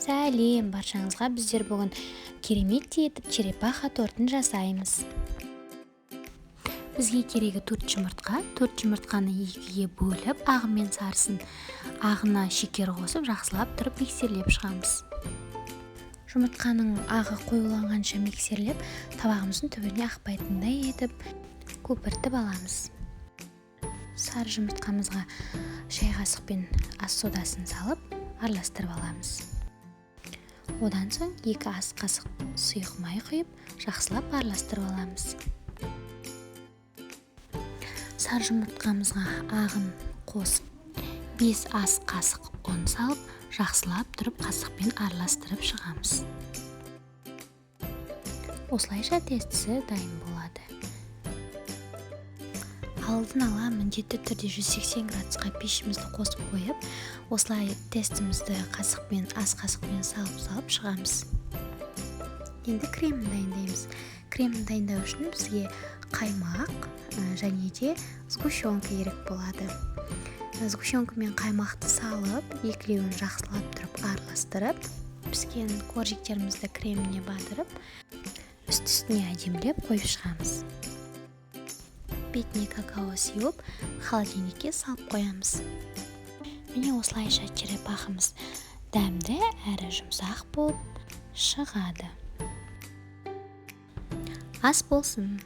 Сәлем баршаңызға, біздер бүгін керемет етіп черепаха тортын жасаймыз. Бізге керегі 4 жұмыртқа. 4 жұмыртқаны екіге бөліп, ағы мен сарысын ағына шекер қосып, жақсылап тұрып миксерлеп шығамыз. Жұмыртқаның ағы қоюланғанша миксерлеп, табағымыздың түбіне ақпайтындай етіп, көпіртіп аламыз. Сары жұмыртқамызға шай қасықпен ас содасын салып, араластырып аламыз. Одан соң 2 ас қасық сұйық май құйып, жақсылап араластырып аламыз. Сары жұмыртқамызға ағын қосып, 5 ас қасық ұн салып, жақсылап тұрып қасықпен араластырып шығамыз. Осылайша тестісі дайын болады. Алдын ала міндетті түрде 180 градусқа пешімізді қосып қойып, осылай тестімізді ас қасықпен салып шығамыз. Енді кремін дайындаймыз. Кремін дайындау үшін бізге қаймақ және де сгущенка керек болады. Сгущенка мен қаймақты салып, екілеуін жақсылап тұрып араластырып, піскен коржиктерімізді креміне батырып, үсті-үстіне әдемілеп қойып шығамыз. Бетіне какао сеуіп, холодильникке салып қоямыз. Міне осылайша черепахамыз дәмді әрі жұмсақ болып шығады. Ас болсын!